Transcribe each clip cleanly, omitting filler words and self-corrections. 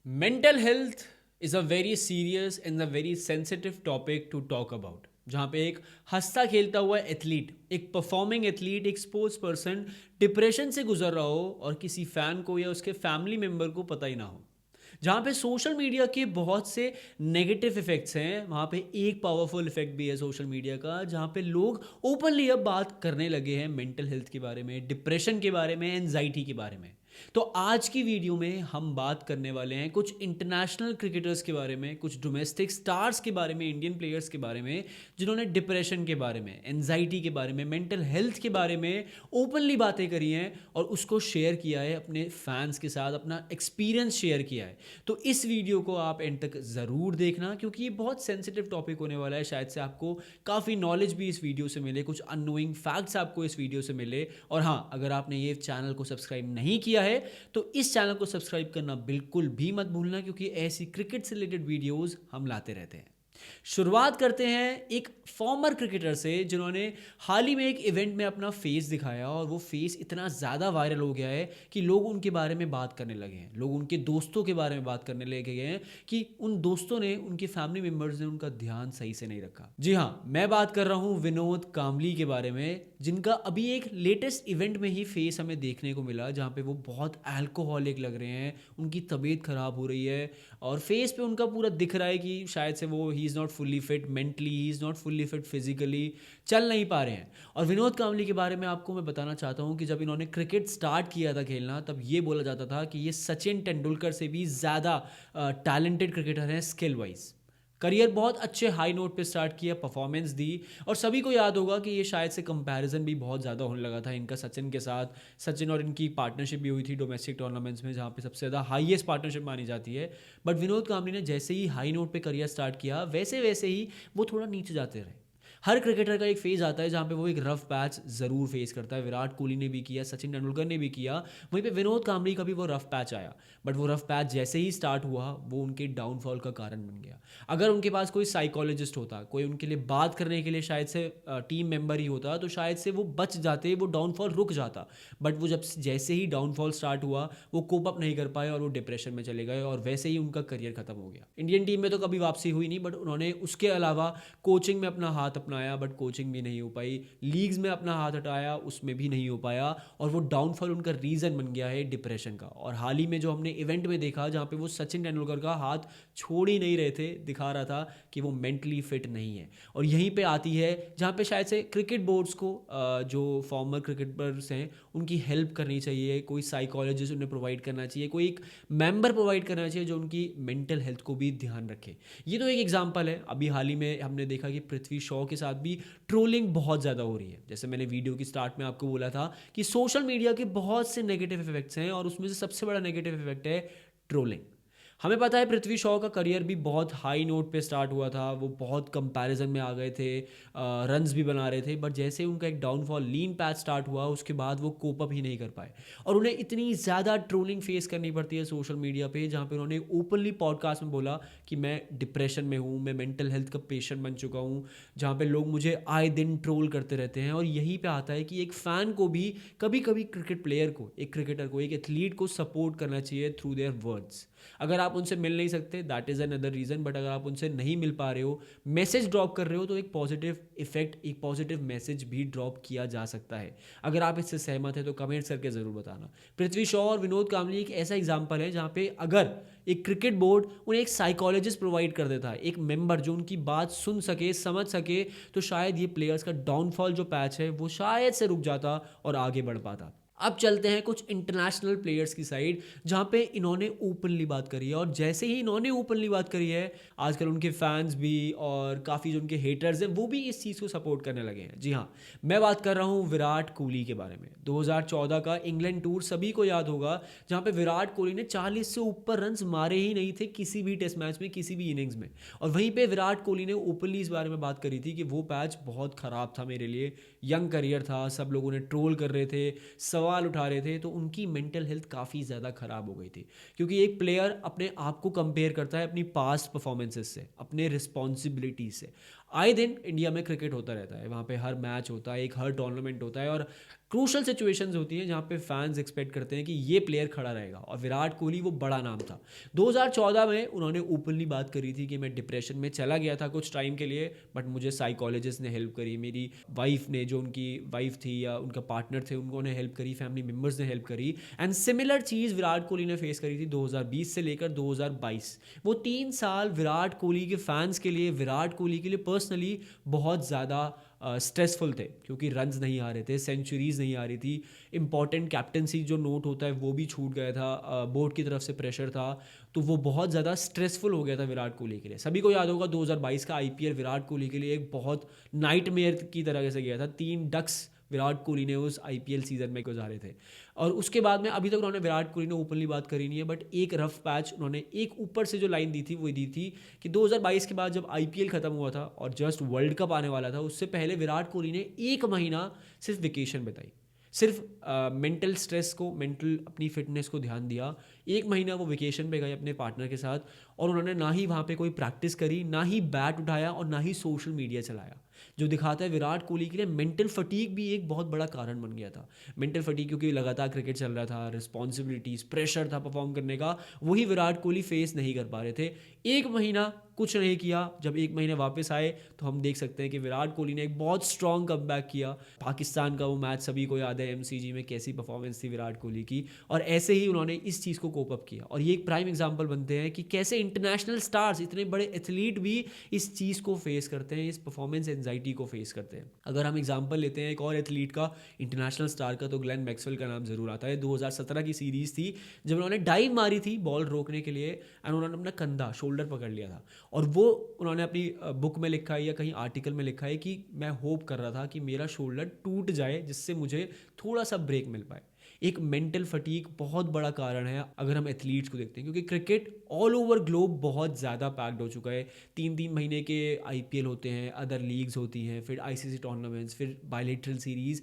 Mental health is a very serious and a very sensitive topic to talk about. जहाँ पे एक हंसता खेलता हुआ एथलीट, एक परफॉर्मिंग एथलीट, एक स्पोर्ट्स पर्सन डिप्रेशन से गुजर रहा हो और किसी फैन को या उसके फैमिली मेम्बर को पता ही ना हो। जहाँ पे सोशल मीडिया के बहुत से नेगेटिव इफेक्ट्स हैं, वहाँ पे एक पावरफुल इफेक्ट भी है सोशल मीडिया का, जहाँ पे लोग ओपनली अब बात करने लगे हैं मेंटल हेल्थ के बारे में, डिप्रेशन के बारे में, एनजाइटी के बारे में। तो आज की वीडियो में हम बात करने वाले हैं कुछ इंटरनेशनल क्रिकेटर्स के बारे में, कुछ डोमेस्टिक स्टार्स के बारे में, इंडियन प्लेयर्स के बारे में, जिन्होंने डिप्रेशन के बारे में, एनजाइटी के बारे में, मेंटल हेल्थ के बारे में ओपनली बातें करी हैं और उसको शेयर किया है अपने फैंस के साथ, अपना एक्सपीरियंस शेयर किया है। तो इस वीडियो को आप एंड तक ज़रूर देखना, क्योंकि ये बहुत सेंसिटिव टॉपिक होने वाला है। शायद से आपको काफ़ी नॉलेज भी इस वीडियो से मिले, कुछ अननोइंग फैक्ट्स आपको इस वीडियो से मिले। और हाँ, अगर आपने ये चैनल को सब्सक्राइब नहीं किया है तो इस चैनल को सब्सक्राइब करना बिल्कुल भी मत भूलना, क्योंकि ऐसी क्रिकेट से रिलेटेड वीडियोस हम लाते रहते हैं। शुरुआत करते हैं एक फॉर्मर क्रिकेटर से, जिन्होंने हाल ही में एक इवेंट में अपना फेस दिखाया और वो फेस इतना ज़्यादा वायरल हो गया है कि लोग उनके बारे में बात करने लगे हैं, लोग उनके दोस्तों के बारे में बात करने लगे हैं कि उन दोस्तों ने, उनके फैमिली मेम्बर्स ने उनका ध्यान सही से नहीं रखा। जी हाँ, मैं बात कर रहा हूँ विनोद कांबली के बारे में, जिनका अभी एक लेटेस्ट इवेंट में ही फेस हमें देखने को मिला, जहाँ पे वो बहुत अल्कोहलिक लग रहे हैं, उनकी तबीयत खराब हो रही है और फेस पे उनका पूरा दिख रहा है कि शायद से वो he is not fully fit mentally, he is not fully fit physically, चल नहीं पा रहे हैं। और विनोद कांबली के बारे में आपको मैं बताना चाहता हूँ कि जब इन्होंने क्रिकेट स्टार्ट किया था खेलना, तब ये बोला जाता था कि ये सचिन तेंदुलकर से भी ज़्यादा टैलेंटेड क्रिकेटर हैं स्किल वाइज। करियर बहुत अच्छे हाई नोट पे स्टार्ट किया, परफॉर्मेंस दी, और सभी को याद होगा कि ये शायद से कंपैरिजन भी बहुत ज़्यादा होने लगा था इनका सचिन के साथ। सचिन और इनकी पार्टनरशिप भी हुई थी डोमेस्टिक टूर्नामेंट्स में, जहाँ पे सबसे ज़्यादा हाईएस्ट पार्टनरशिप मानी जाती है। बट विनोद कांबली ने जैसे ही हाई नोट पे करियर स्टार्ट किया, वैसे वैसे ही वो थोड़ा नीचे जाते रहे। हर क्रिकेटर का एक फेज आता है जहाँ पे वो एक रफ पैच ज़रूर फेस करता है। विराट कोहली ने भी किया, सचिन तेंदुलकर ने भी किया, वहीं पे विनोद कांबली का भी वो रफ पैच आया। बट वो रफ पैच जैसे ही स्टार्ट हुआ, वो उनके डाउनफॉल का कारण बन गया। अगर उनके पास कोई साइकोलॉजिस्ट होता, कोई उनके लिए बात करने के लिए शायद से टीम मेंबर ही होता, तो शायद से वो बच जाते, वो डाउनफॉल रुक जाता। बट वो जब जैसे ही डाउनफॉल स्टार्ट हुआ, वो कोप अप नहीं कर पाए और वो डिप्रेशन में चले गए और वैसे ही उनका करियर खत्म हो गया। इंडियन टीम में तो कभी वापसी हुई नहीं, बट उन्होंने उसके अलावा कोचिंग में अपना हाथ अपनाया, बट कोचिंग भी नहीं हो पाई। लीग्स में अपना हाथ हटाया, उसमें भी नहीं हो पाया, और वो डाउनफॉल उनका रीज़न बन गया है डिप्रेशन का। और हाल ही में जो हमने इवेंट में देखा, जहाँ पे वो सचिन तेंदुलकर का हाथ छोड़ ही नहीं रहे थे, दिखा रहा था कि वो मेंटली फिट नहीं है। और यहीं पे आती है जहाँ पे शायद से क्रिकेट बोर्ड्स को, जो फॉर्मर क्रिकेटर्स हैं, उनकी हेल्प करनी चाहिए, कोई साइकोलॉजिस्ट उन्हें प्रोवाइड करना चाहिए, कोई एक मेंबर प्रोवाइड करना चाहिए जो उनकी मेंटल हेल्थ को भी ध्यान रखे। ये तो एक एग्जांपल है। अभी हाल ही में हमने देखा कि पृथ्वी शॉ के साथ भी ट्रोलिंग बहुत ज़्यादा हो रही है। जैसे मैंने वीडियो की स्टार्ट में आपको बोला था कि सोशल मीडिया के बहुत से नेगेटिव इफेक्ट्स हैं, और उसमें से सबसे बड़ा नेगेटिव इफेक्ट है ट्रोलिंग। हमें पता है पृथ्वी शॉ का करियर भी बहुत हाई नोट पे स्टार्ट हुआ था, वो बहुत कंपैरिजन में आ गए थे, रन्स भी बना रहे थे, बट जैसे ही उनका एक डाउनफॉल, लीन पैच स्टार्ट हुआ, उसके बाद वो कोप अप ही नहीं कर पाए। और उन्हें इतनी ज़्यादा ट्रोलिंग फेस करनी पड़ती है सोशल मीडिया पे, जहाँ पे उन्होंने ओपनली पॉडकास्ट में बोला कि मैं डिप्रेशन में हूँ, मैं मेंटल हेल्थ का पेशेंट बन चुका हूँ, जहाँ पे लोग मुझे आए दिन ट्रोल करते रहते हैं। और यहीं पे आता है कि एक फ़ैन को भी कभी कभी क्रिकेट प्लेयर को, एक क्रिकेटर को, एक एथलीट को सपोर्ट करना चाहिए थ्रू देयर वर्ड्स। अगर आप उनसे मिल नहीं सकते, that is another reason, but अगर आप उनसे नहीं मिल पा रहे हो, मैसेज ड्रॉप कर रहे हो, तो एक पॉजिटिव इफेक्ट, एक पॉजिटिव मैसेज भी ड्रॉप किया जा सकता है। अगर आप इससे सहमत हैं तो कमेंट्स करके ज़रूर बताना। पृथ्वी शॉ और विनोद कांबली एक ऐसा एग्जाम्पल है जहाँ पे अगर एक क्रिकेट बोर्ड उन्हें एक साइकोलॉजिस्ट प्रोवाइड कर देता है, एक मेंबर जो उनकी बात सुन सके, समझ सके, तो शायद ये प्लेयर्स का डाउनफॉल जो पैच है वो शायद से रुक जाता और आगे बढ़ पाता। अब चलते हैं कुछ इंटरनेशनल प्लेयर्स की साइड, जहाँ पे इन्होंने ओपनली बात करी है। और जैसे ही इन्होंने ओपनली बात करी है, आजकल उनके फैंस भी और काफ़ी जो उनके हेटर्स हैं वो भी इस चीज़ को सपोर्ट करने लगे हैं। जी हाँ, मैं बात कर रहा हूँ विराट कोहली के बारे में। 2014 का इंग्लैंड टूर सभी को याद होगा, जहाँ पे विराट कोहली ने 40 से ऊपर रन्स मारे ही नहीं थे किसी भी टेस्ट मैच में, किसी भी इनिंग्स में। और वहीं पे विराट कोहली ने ओपनली इस बारे में बात करी थी कि वो पैच बहुत ख़राब था मेरे लिए, यंग करियर था, सब लोगों ने ट्रोल कर रहे थे, सवाल उठा रहे थे, तो उनकी मेंटल हेल्थ काफ़ी ज़्यादा ख़राब हो गई थी। क्योंकि एक प्लेयर अपने आप को कंपेयर करता है अपनी पास्ट परफॉर्मेंसेस से, अपने रिस्पॉन्सिबिलिटी से। आए दिन इंडिया में क्रिकेट होता रहता है, वहाँ पे हर मैच होता है, एक हर टूर्नामेंट होता है और क्रूशल सिचुएशंस होती हैं जहाँ पे फैंस एक्सपेक्ट करते हैं कि ये प्लेयर खड़ा रहेगा, और विराट कोहली वो बड़ा नाम था। 2014 में उन्होंने ओपनली बात करी थी कि मैं डिप्रेशन में चला गया था कुछ टाइम के लिए, बट मुझे साइकोलॉजिस्ट ने हेल्प करी, मेरी वाइफ ने, जो उनकी वाइफ थी या उनका पार्टनर थे, उन्होंने हेल्प करी, फैमिली मेम्बर्स ने हेल्प करी। एंड सिमिलर चीज़ विराट कोहली ने फेस करी थी 2020 से लेकर 2022। वो 3 साल विराट कोहली के फैंस के लिए, विराट कोहली के लिए पर्सनली बहुत ज़्यादा स्ट्रेसफुल थे, क्योंकि रन्स नहीं आ रहे थे, सेंचुरीज नहीं आ रही थी, इंपॉर्टेंट कैप्टनसी जो नोट होता है वो भी छूट गया था, बोर्ड की तरफ से प्रेशर था, तो वो बहुत ज़्यादा स्ट्रेसफुल हो गया था विराट कोहली के लिए। सभी को याद होगा 2022 का आईपीएल विराट कोहली के लिए एक बहुत नाइटमेयर की तरह से गया था। 3 डक्स विराट कोहली ने उस आईपीएल सीजन में गुजारे थे। और उसके बाद में अभी तक उन्होंने, विराट कोहली ने ओपनली बात करी नहीं है, बट एक रफ पैच उन्होंने एक ऊपर से जो लाइन दी थी वो दी थी कि 2022 के बाद जब आईपीएल खत्म हुआ था और जस्ट वर्ल्ड कप आने वाला था, उससे पहले विराट कोहली ने 1 महीना सिर्फ वेकेशन बिताई, सिर्फ मेंटल स्ट्रेस को, मेंटल अपनी फिटनेस को ध्यान दिया। 1 महीना वो वेकेशन पे गए अपने पार्टनर के साथ, और उन्होंने ना ही वहाँ पे कोई प्रैक्टिस करी, ना ही बैट उठाया, और ना ही सोशल मीडिया चलाया, जो दिखाता है विराट कोहली के लिए मेंटल फटीग भी एक बहुत बड़ा कारण बन गया था। मेंटल फटीग क्योंकि लगातार क्रिकेट चल रहा था, रिस्पॉन्सिबिलिटीज, प्रेशर था परफॉर्म करने का, वही विराट कोहली फेस नहीं कर पा रहे थे। 1 महीना कुछ नहीं किया, जब 1 महीने वापस आए तो हम देख सकते हैं कि विराट कोहली ने एक बहुत स्ट्रॉन्ग कमबैक किया। पाकिस्तान का वो मैच सभी को याद है, एमसीजी में कैसी परफॉर्मेंस थी विराट कोहली की, और ऐसे ही उन्होंने इस चीज़ को कोप अप किया। और ये एक प्राइम एग्जाम्पल बनते हैं कि कैसे इंटरनेशनल स्टार्स, इतने बड़े एथलीट भी इस चीज़ को फेस करते हैं, इस परफॉर्मेंस एंजाइटी को फेस करते हैं। अगर हम एग्जाम्पल लेते हैं एक और एथलीट का, इंटरनेशनल स्टार का, तो ग्लेन मैक्सवेल का नाम जरूर आता है। 2017 की सीरीज थी जब उन्होंने डाइव मारी थी बॉल रोकने के लिए, एंड उन्होंने अपना कंधा, शोल्डर पकड़ लिया था, और वो उन्होंने अपनी बुक में लिखा है या कहीं आर्टिकल में लिखा है कि मैं होप कर रहा था कि मेरा शोल्डर टूट जाए जिससे मुझे थोड़ा सा ब्रेक मिल पाए। एक मेंटल फटीक बहुत बड़ा कारण है अगर हम एथलीट्स को देखते हैं, क्योंकि क्रिकेट ऑल ओवर ग्लोब बहुत ज़्यादा पैक्ड हो चुका है। 3-3 महीने के आईपीएल होते हैं, अदर लीग्स होती हैं, फिर आईसीसी टूर्नामेंट्स, फिर बायलेटरल सीरीज़।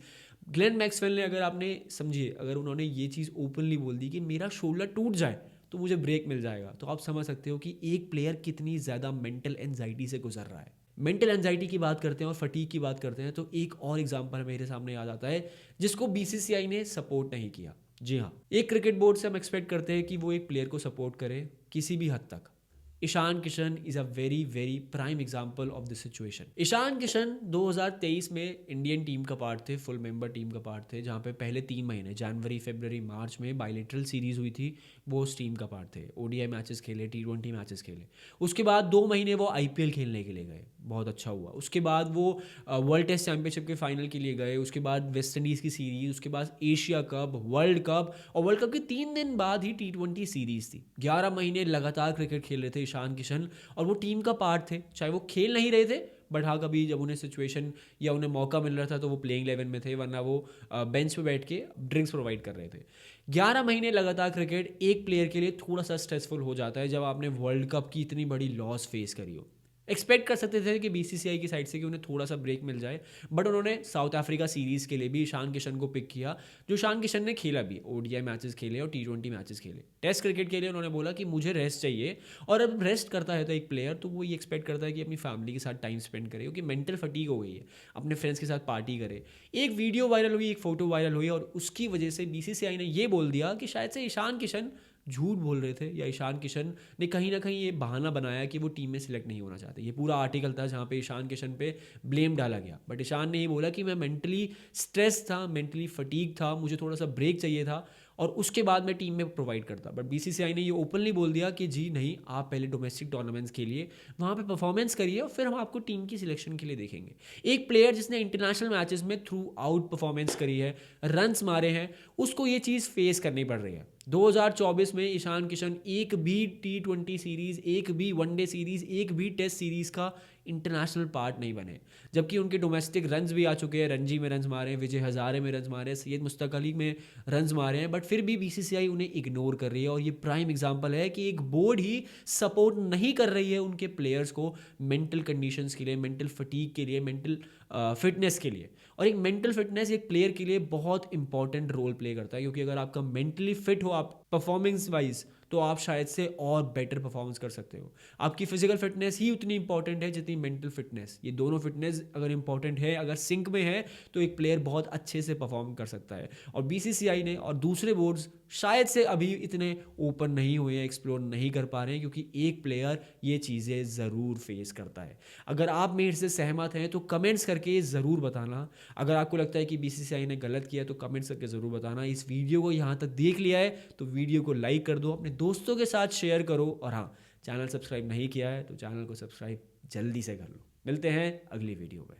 ग्लेन मैक्सवेल ने, अगर आपने समझिए, अगर उन्होंने ये चीज़ ओपनली बोल दी कि मेरा शोल्डर टूट जाए तो मुझे ब्रेक मिल जाएगा, तो आप समझ सकते हो कि एक प्लेयर कितनी ज़्यादा मेंटल एंजाइटी से गुजर रहा है। मेंटल एंजाइटी की बात करते हैं और फटीक की बात करते हैं, तो एक और एग्जांपल मेरे सामने याद आता है जिसको बीसीसीआई ने सपोर्ट नहीं किया। जी हाँ, एक क्रिकेट बोर्ड से हम एक्सपेक्ट करते हैं कि वो एक प्लेयर को सपोर्ट करे किसी भी हद तक। Ishan Kishan is a very very prime example of this situation. Ishan Kishan 2023 में इंडियन टीम का पार्ट थे, फुल मेंबर टीम का पार्ट थे, जहाँ पे पहले 3 महीने, जनवरी, फरवरी, मार्च में बायलेटरल सीरीज हुई थी, वो उस टीम का पार्ट थे। ओडीआई मैचेस खेले, T20 मैचेस खेले। उसके बाद 2 महीने वो आईपीएल खेलने के लिए गए, बहुत अच्छा हुआ। उसके बाद वो वर्ल्ड टेस्ट चैंपियनशिप के फाइनल के लिए गए, उसके बाद वेस्ट इंडीज़ की सीरीज़, उसके बाद एशिया कप, वर्ल्ड कप, और वर्ल्ड कप के 3 दिन बाद ही T20 सीरीज़ थी। 11 महीने लगातार क्रिकेट खेल रहे थे ईशान किशन, और वो टीम का पार्ट थे, चाहे वो खेल नहीं रहे थे, बट हाँ कभी जब उन्हें सिचुएशन या उन्हें मौका मिल रहा था तो वो प्लेइंग 11 में थे, वरना वो बेंच पे बैठ के ड्रिंक्स प्रोवाइड कर रहे थे। 11 महीने लगातार क्रिकेट एक प्लेयर के लिए थोड़ा सा स्ट्रेसफुल हो जाता है जब आपने वर्ल्ड कप की इतनी बड़ी लॉस फेस करी हो। एक्सपेक्ट कर सकते थे कि बीसीसीआई की साइड से कि उन्हें थोड़ा सा ब्रेक मिल जाए, बट उन्होंने साउथ अफ्रीका सीरीज़ के लिए भी ईशान किशन को पिक किया, जो ईशान किशन ने खेला भी, ओडीआई मैचेस खेले और T20 मैचेस खेले। टेस्ट क्रिकेट के लिए उन्होंने बोला कि मुझे रेस्ट चाहिए, और अब रेस्ट करता है तो एक प्लेयर, तो वो ये एक्सपेक्ट करता है कि अपनी फैमिली के साथ टाइम स्पेंड करे, क्योंकि मेंटल फटीग हो गई है, अपने फ्रेंड्स के साथ पार्टी करे। एक वीडियो वायरल हुई, एक फोटो वायरल हुई, और उसकी वजह से बीसीसीआई ने ये बोल दिया कि शायद से ईशान किशन झूठ बोल रहे थे, या ईशान किशन ने कहीं ना कहीं ये बहाना बनाया कि वो टीम में सिलेक्ट नहीं होना चाहते। ये पूरा आर्टिकल था जहाँ पे ईशान किशन पे ब्लेम डाला गया, बट ईशान ने ये बोला कि मैं मेंटली स्ट्रेस था, मेंटली फटीग था, मुझे थोड़ा सा ब्रेक चाहिए था, और उसके बाद मैं टीम में प्रोवाइड करता। बट बीसीसीआई ने ये ओपनली बोल दिया कि जी नहीं, आप पहले डोमेस्टिक टूर्नामेंट्स के लिए वहाँ पे परफॉर्मेंस करिए, और फिर हम आपको टीम की सिलेक्शन के लिए देखेंगे। एक प्लेयर जिसने इंटरनेशनल मैचेस में थ्रू आउट परफॉर्मेंस करी है, रन्स मारे हैं, उसको ये चीज़ फेस करनी पड़ रही है। 2024 में ईशान किशन एक भी T20 सीरीज़, एक भी वनडे सीरीज़, एक भी टेस्ट सीरीज़ का इंटरनेशनल पार्ट नहीं बने, जबकि उनके डोमेस्टिक रन्स भी आ चुके हैं। रणजी में रन्स मारे हैं, विजय हजारे में रन्स मारे हैं, सैयद मुश्ताक अली में रन्स मारे हैं, बट फिर भी बीसीसीआई उन्हें इग्नोर कर रही है। और ये प्राइम एग्जांपल है कि एक बोर्ड ही सपोर्ट नहीं कर रही है उनके प्लेयर्स को मेंटल कंडीशंस के लिए, मेंटल फटीग के लिए, मेंटल फिटनेस के लिए। और एक मेंटल फिटनेस एक प्लेयर के लिए बहुत इंपॉर्टेंट रोल प्ले करता है, क्योंकि अगर आपका मेंटली फिट हो आप परफॉर्मेंस वाइज, तो आप शायद से और बेटर परफॉर्मेंस कर सकते हो। आपकी फिजिकल फिटनेस ही उतनी इंपॉर्टेंट है जितनी मेंटल फिटनेस। ये दोनों फिटनेस अगर इंपॉर्टेंट है, अगर सिंक में है, तो एक प्लेयर बहुत अच्छे से परफॉर्म कर सकता है। और बीसीसीआई ने और दूसरे बोर्ड्स शायद से अभी इतने ओपन नहीं हुए हैं, एक्सप्लोर नहीं कर पा रहे हैं, क्योंकि एक प्लेयर ये चीज़ें ज़रूर फेस करता है। अगर आप मेरे से सहमत हैं तो कमेंट्स करके ज़रूर बताना। अगर आपको लगता है कि बीसीसीआई ने गलत किया तो कमेंट्स करके ज़रूर बताना। इस वीडियो को यहाँ तक देख लिया है तो वीडियो को लाइक कर दो, अपने दोस्तों के साथ शेयर करो, और हाँ, चैनल सब्सक्राइब नहीं किया है तो चैनल को सब्सक्राइब जल्दी से कर लो। मिलते हैं अगली वीडियो में।